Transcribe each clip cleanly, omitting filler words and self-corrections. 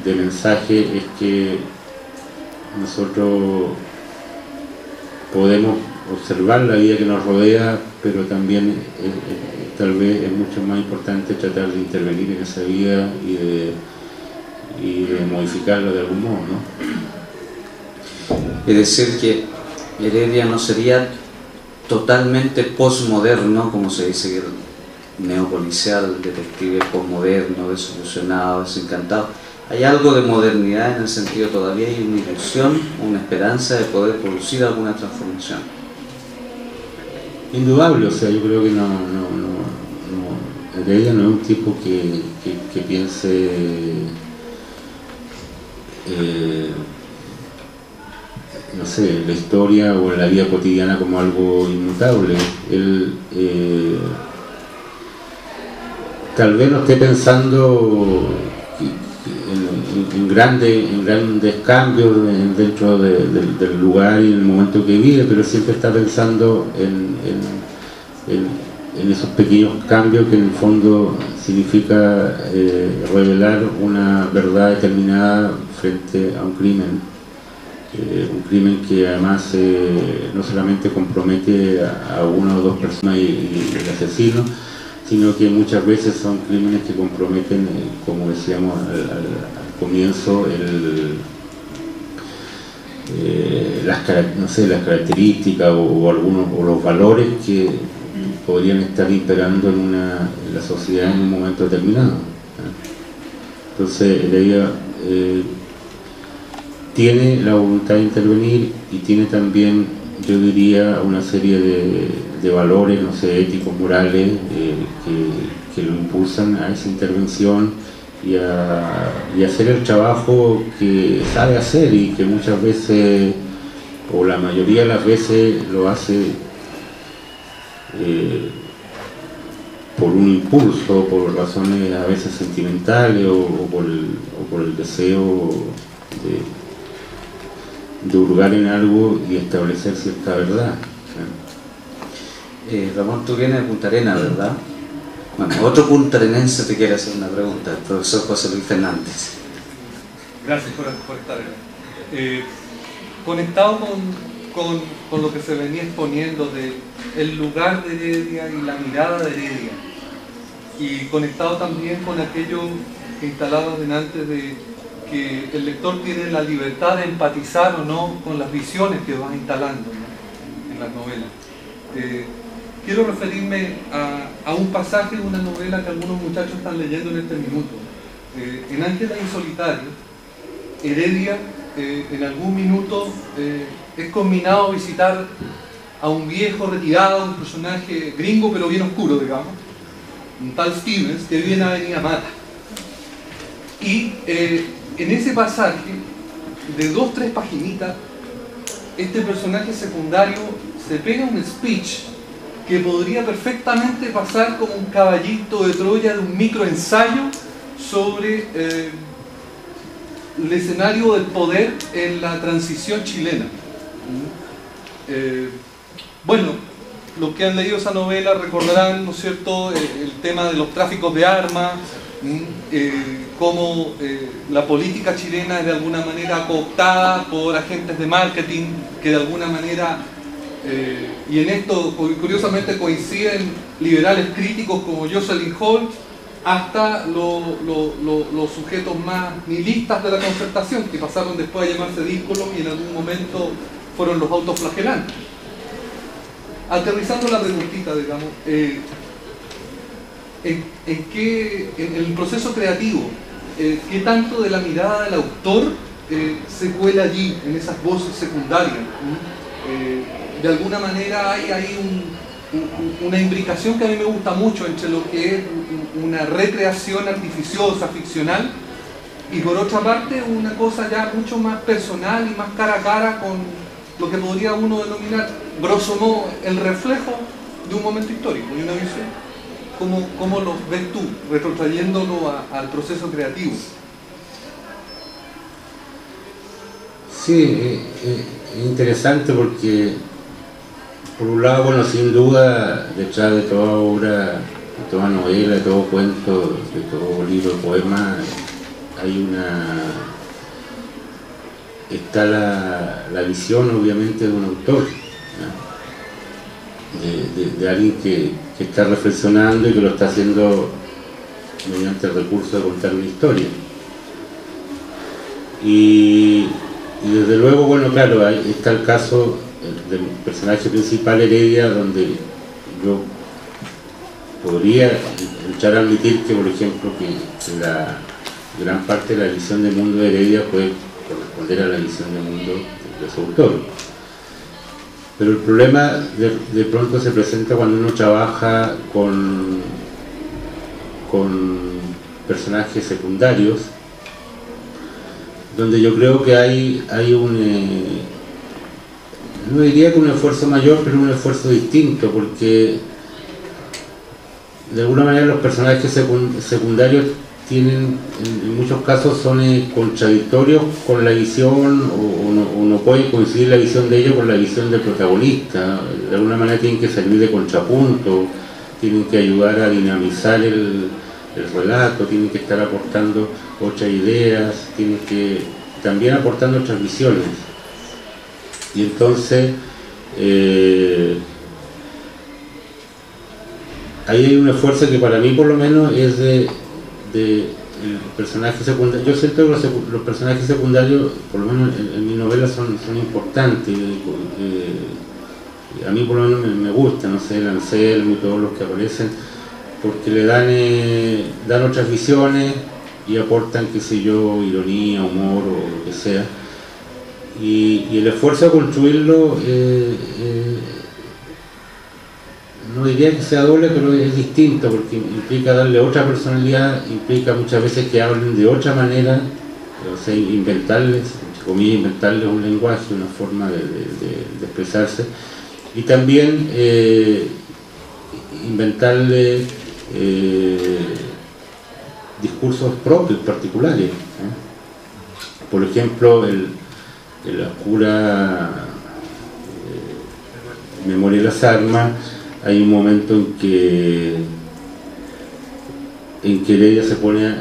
de mensaje es que nosotros podemos observar la vida que nos rodea, pero también tal vez es mucho más importante tratar de intervenir en esa vida y de modificarlo de algún modo, ¿no? Es decir, que Heredia no sería totalmente posmoderno, como se dice, que el neopolicial, el detective posmoderno, desilusionado, desencantado. Hay algo de modernidad en el sentido, todavía hay una ilusión, una esperanza de poder producir alguna transformación. Indudable, o sea, yo creo que Heredia no es un tipo que piense no sé, la historia o la vida cotidiana como algo inmutable. Él tal vez no esté pensando en grandes cambios dentro del lugar y en el momento que vive, pero siempre está pensando en esos pequeños cambios que en el fondo significa revelar una verdad determinada frente a un crimen que además no solamente compromete a una o dos personas y el asesino, sino que muchas veces son crímenes que comprometen, como decíamos al comienzo, las características o los valores que podrían estar imperando en la sociedad en un momento determinado. Entonces Heredia tiene la voluntad de intervenir y tiene también, yo diría, una serie de valores, no sé, éticos, morales, que lo impulsan a esa intervención y a hacer el trabajo que sabe hacer y que muchas veces, o la mayoría de las veces, lo hace por un impulso, por razones a veces sentimentales o por el deseo de hurgar en algo y establecer cierta verdad. Ramón, tú vienes de Punta Arenas, ¿verdad? Bueno, otro puntarenense te quiere hacer una pregunta, el profesor José Luis Fernández. Gracias por estar. Conectado con lo que se venía exponiendo de el lugar de Heredia y la mirada de Heredia, y conectado también con aquello que instalabas antes de que el lector tiene la libertad de empatizar o no con las visiones que vas instalando, ¿no?, en las novelas. Quiero referirme a un pasaje de una novela que algunos muchachos están leyendo en este minuto. En Ángela y Solitario, Heredia en algún minuto es combinado a visitar a un viejo retirado, un personaje gringo pero bien oscuro, digamos, un tal Stevens, que vive en Avenida Mata. Y en ese pasaje, de 2-3 paginitas, este personaje secundario se pega un speech que podría perfectamente pasar como un caballito de Troya de un microensayo sobre el escenario del poder en la transición chilena. Bueno, los que han leído esa novela recordarán, ¿no es cierto?, el tema de los tráficos de armas, cómo la política chilena es de alguna manera cooptada por agentes de marketing que de alguna manera, y en esto curiosamente coinciden liberales críticos como Jocelyn Holt, hasta los sujetos más nihilistas de la concertación, que pasaron después a llamarse díscolos y en algún momento fueron los autoflagelantes. Aterrizando la preguntita, digamos, en el proceso creativo, ¿qué tanto de la mirada del autor se cuela allí, en esas voces secundarias? De alguna manera hay ahí una imbricación que a mí me gusta mucho entre lo que es una recreación artificiosa, ficcional, y por otra parte una cosa ya mucho más personal y más cara a cara con lo que podría uno denominar, grosso modo, el reflejo de un momento histórico y una visión. ¿Cómo lo ves tú, retrotrayéndolo al proceso creativo? Sí, es interesante porque, por un lado, bueno, sin duda, detrás de toda obra, de toda novela, de todo cuento, de todo libro de poemas, está la visión obviamente de un autor, ¿no? de alguien que está reflexionando y que lo está haciendo mediante el recurso de contar una historia. Y desde luego, bueno, claro, ahí está el caso del personaje principal, Heredia, donde yo podría echar a admitir que, por ejemplo, que la gran parte de la visión del mundo de Heredia puede corresponder a la visión del mundo de su autor. Pero el problema de pronto se presenta cuando uno trabaja con personajes secundarios, donde yo creo que hay no diría que un esfuerzo mayor, pero un esfuerzo distinto, porque de alguna manera los personajes secundarios tienen, en muchos casos son contradictorios con la visión, o no puede coincidir la visión de ellos con la visión del protagonista. De alguna manera tienen que servir de contrapunto, tienen que ayudar a dinamizar el relato, tienen que estar aportando otras ideas, tienen que también aportando otras visiones. Y entonces ahí hay un esfuerzo que para mí por lo menos es de el personaje secundario. Yo siento que los personajes secundarios, por lo menos en mi novela, son importantes. A mí por lo menos me gusta, no sé, el Anselmo y todos los que aparecen, porque le dan otras visiones y aportan, qué sé yo, ironía, humor o lo que sea. Y el esfuerzo de construirlo, no diría que sea doble, pero es distinto, porque implica darle otra personalidad, implica muchas veces que hablen de otra manera, o sea, inventarles, entre comillas, inventarles un lenguaje, una forma de expresarse, y también inventarle discursos propios, particulares. Por ejemplo, en la oscura Memoria de las Armas hay un momento en que Heredia se pone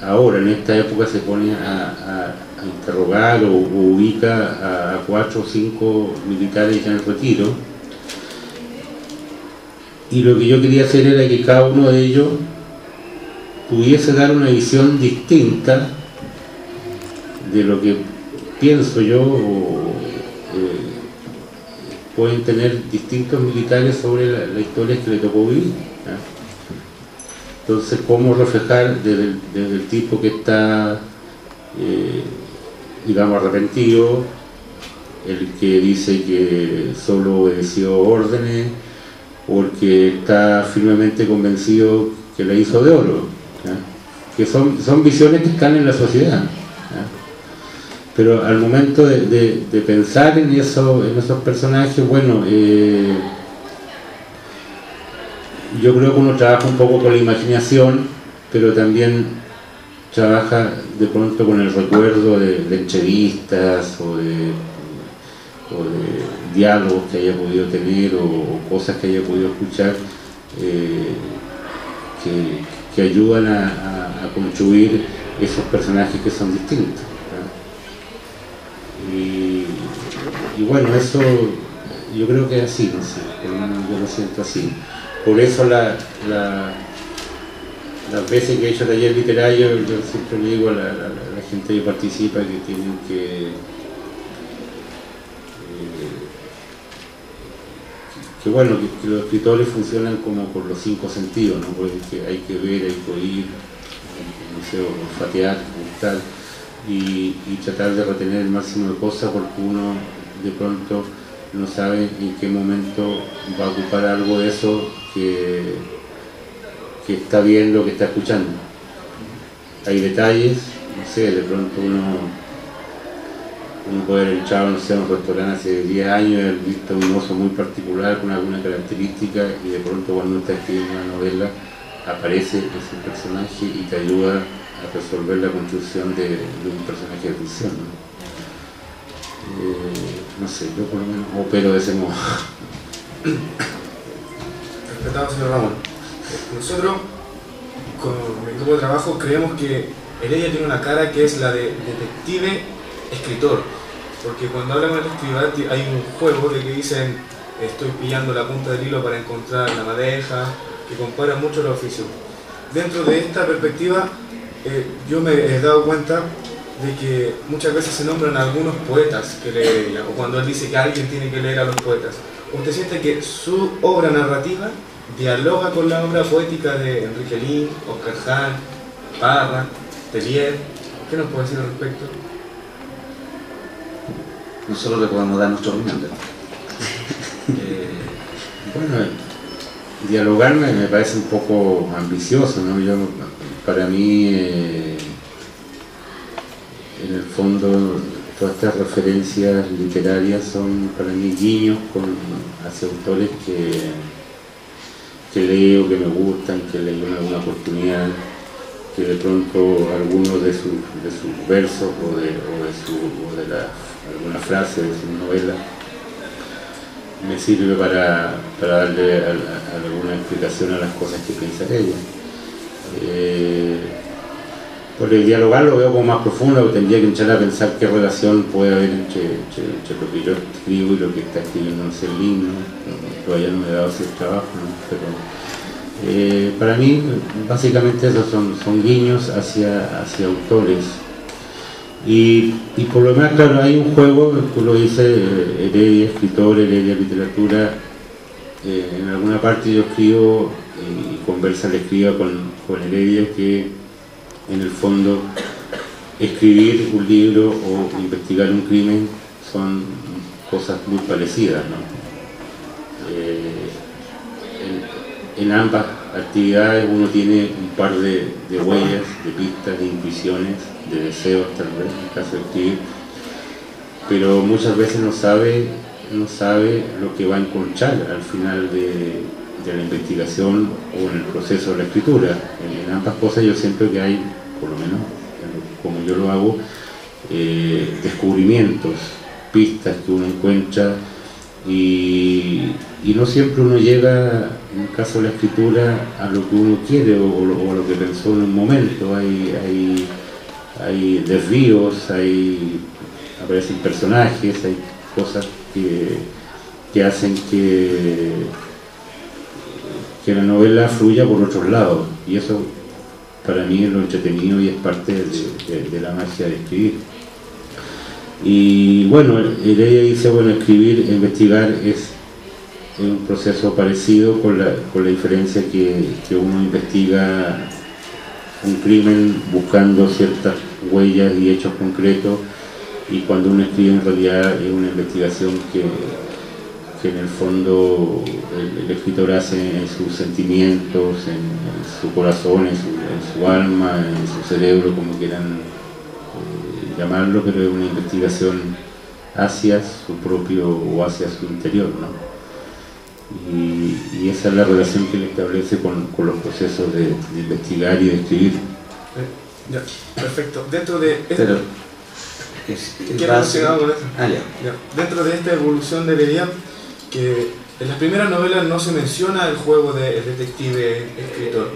ahora, en esta época, se pone a interrogar o ubica a 4 o 5 militares ya en retiro, y lo que yo quería hacer era que cada uno de ellos pudiese dar una visión distinta de lo que pienso yo, pueden tener distintos militares sobre la historia que le tocó vivir, ¿no? Entonces, cómo reflejar desde el tipo que está, digamos, arrepentido, el que dice que solo obedeció órdenes, o el que está firmemente convencido que la hizo de oro, ¿no? Que son visiones que están en la sociedad, ¿no? Pero al momento de pensar en esos personajes, bueno, yo creo que uno trabaja un poco con la imaginación, pero también trabaja de pronto con el recuerdo de entrevistas o de diálogos que haya podido tener, o cosas que haya podido escuchar, que ayudan a construir esos personajes que son distintos. Y bueno, eso yo creo que es así, no sé, yo lo siento así. Por eso las veces que he hecho taller literario, yo siempre le digo a la gente que participa que tienen que bueno, que los escritores funcionan como por los 5 sentidos, ¿no? Porque hay que ver, hay que oír, no sé, olfatear, gustar, y tratar de retener el máximo de cosas, porque uno de pronto no sabe en qué momento va a ocupar algo de eso que está viendo, que está escuchando. Hay detalles, no sé, de pronto uno puede haber echado, no sé, a un restaurante hace 10 años y haber visto un oso muy particular con alguna característica, y de pronto cuando uno está escribiendo una novela aparece ese personaje y te ayuda a resolver la construcción de un personaje de ficción, ¿no? No sé, yo por lo menos opero de ese modo. Respetado señor Ramón, nosotros con el grupo de trabajo creemos que Heredia tiene una cara que es la de detective escritor, porque cuando habla con el escriba hay un juego de que dicen estoy pillando la punta del hilo para encontrar la madeja, que compara mucho los oficios. Dentro de esta perspectiva yo me he dado cuenta de que muchas veces se nombran a algunos poetas que lee Heredia, o cuando él dice que alguien tiene que leer a los poetas. ¿Usted siente que su obra narrativa dialoga con la obra poética de Enrique Lin, Oscar Jara, Parra, Tellier? ¿Qué nos puede decir al respecto? Nosotros le podemos dar nuestra opinión. Bueno, dialogar me parece un poco ambicioso, ¿no? Para mí, en el fondo, todas estas referencias literarias son para mí guiños hacia autores que leo, que me gustan, que leí en alguna oportunidad, que de pronto algunos de sus versos o de alguna frase de su novela me sirve para darle alguna explicación a las cosas que piensa ella. Por el dialogar lo veo como más profundo, porque tendría que empezar a pensar qué relación puede haber entre lo que yo escribo y lo que está escribiendo en Lin, ¿no? Todavía no me he dado ese trabajo, ¿no? Pero para mí básicamente esos son guiños hacia autores. Y por lo demás, claro, hay un juego, tú lo dices, Heredia escritor, Heredia literatura. En alguna parte yo escribo y conversa la escriba con Heredia que en el fondo escribir un libro o investigar un crimen son cosas muy parecidas, ¿no? En ambas actividades uno tiene un par de huellas, de pistas, de intuiciones, de deseos tal vez, en el caso de escribir, pero muchas veces no sabe lo que va a encontrar al final de la investigación o en el proceso de la escritura. En ambas cosas yo siento que hay, por lo menos como yo lo hago, descubrimientos, pistas que uno encuentra y no siempre uno llega, en el caso de la escritura, a lo que uno quiere o a lo que pensó en un momento. Hay desvíos, aparecen personajes, hay cosas que hacen que la novela fluya por otros lados, y eso para mí es lo entretenido y es parte de la magia de escribir. Y bueno, Heredia dice, bueno, escribir, investigar es un proceso parecido con la diferencia que uno investiga un crimen buscando ciertas huellas y hechos concretos, y cuando uno escribe en realidad es una investigación que en el fondo el escritor hace en sus sentimientos, en su corazón, en su alma, en su cerebro, como quieran llamarlo, pero es una investigación hacia su propio o hacia su interior, ¿no? Y esa es la relación que él establece con los procesos de investigar y de escribir. Ya, perfecto. Dentro de dentro de esta evolución de Heredia, que en las primeras novelas no se menciona el juego de detective escritor.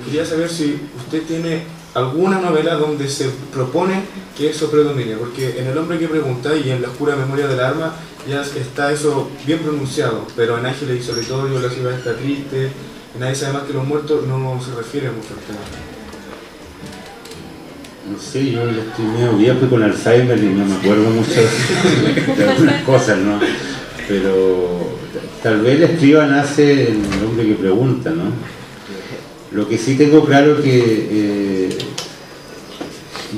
Quería saber si usted tiene alguna novela donde se propone que eso predomine, porque en El hombre que pregunta y en La oscura memoria del arma ya está eso bien pronunciado, pero en Ángeles y Solitorio, La ciudad está triste, Nadie sabe más que los muertos, no se refiere mucho al tema. No sé, yo ya estoy medio viejo con Alzheimer y no me acuerdo mucho de algunas cosas, ¿no? Pero tal vez la escriba nace en El hombre que pregunta, ¿no? Lo que sí tengo claro es que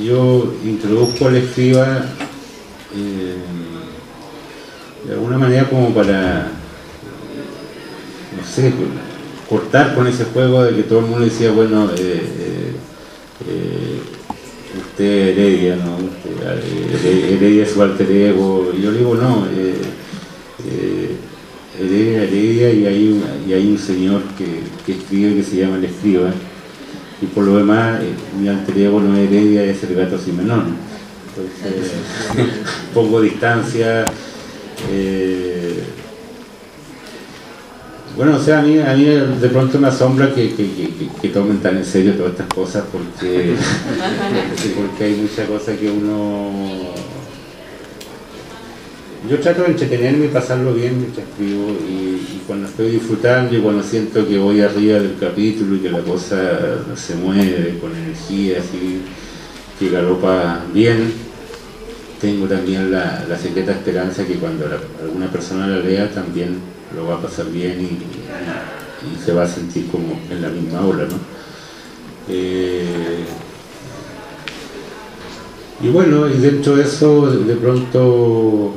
yo introduzco a la escriba de alguna manera como para, no sé, cortar con ese juego de que todo el mundo decía, bueno, usted Heredia, ¿no? Heredia es su alter ego. Y yo le digo, no, Heredia y hay un señor que escribe, que se llama El Escriba, y por lo demás mi alter ego no es Heredia, es el gato Simenón. Entonces pongo distancia, Bueno, o sea, a mí de pronto me asombra que tomen tan en serio todas estas cosas porque hay muchas cosas que uno... Yo trato de entretenerme y pasarlo bien mientras escribo y cuando estoy disfrutando y cuando siento que voy arriba del capítulo y que la cosa se mueve con energía, así, que galopa bien, tengo también la secreta esperanza que cuando alguna persona la lea también lo va a pasar bien y se va a sentir como en la misma ola, ¿no? Y bueno, y dentro de eso de pronto